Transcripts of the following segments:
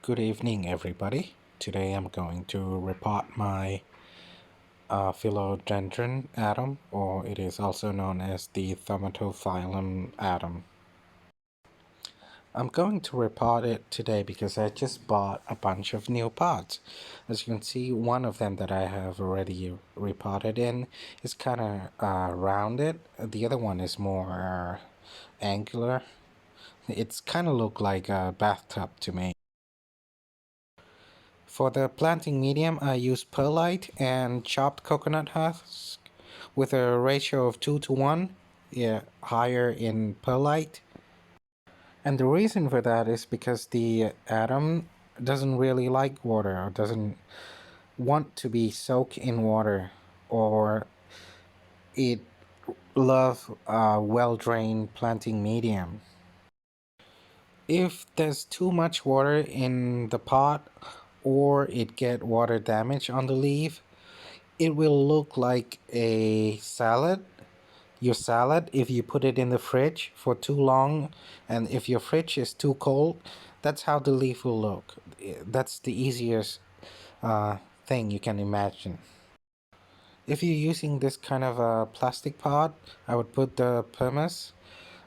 Good evening, everybody. Today I'm going to repot my Philodendron atom, or it is also known as the Thaumatopylum atom. I'm going to repot it today because I just bought a bunch of new pots. As you can see, one of them that I have already repotted in is kind of rounded. The other one is more angular. It's kind of look like a bathtub to me. For the planting medium, I use perlite and chopped coconut husk with a ratio of 2 to 1, yeah, higher in perlite. And the reason for that is because the atom doesn't really like water, or doesn't want to be soaked in water, or it love a well-drained planting medium. If there's too much water in the pot, or it get water damage on the leaf, it will look like a salad. Your salad, if you put it in the fridge for too long, and if your fridge is too cold, that's how the leaf will look. That's the easiest thing you can imagine. If you're using this kind of a plastic pot, I would put the pumice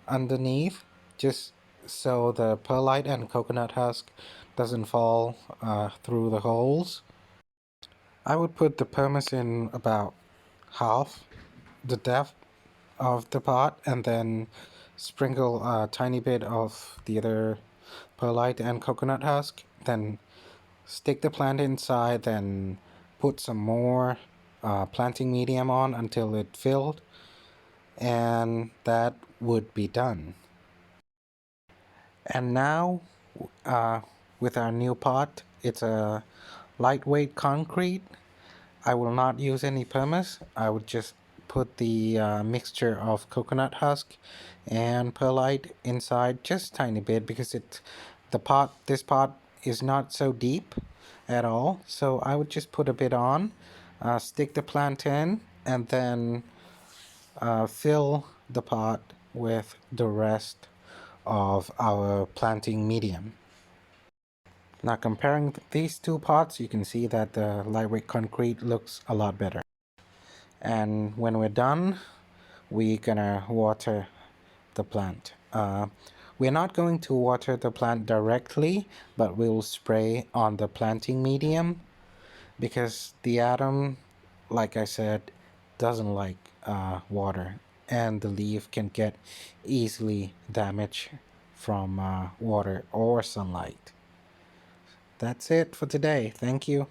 underneath, just so the perlite and coconut husk doesn't fall through the holes. I would put the pumice in about half the depth of the pot, and then sprinkle a tiny bit of the other perlite and coconut husk, then stick the plant inside, then put some more planting medium on until it filled, and that would be done. And now with our new pot, it's a lightweight concrete. I will not use any pumice. I would just put the mixture of coconut husk and perlite inside just a tiny bit, because this pot is not so deep at all. So I would just put a bit on, stick the plant in, and then fill the pot with the rest of our planting medium. Now, comparing these two pots, you can see that the lightweight concrete looks a lot better. And when we're done, we're gonna water the plant. We're not going to water the plant directly, but we'll spray on the planting medium, because the atom, like I said, doesn't like water, and the leaf can get easily damaged from water or sunlight. That's it for today. Thank you.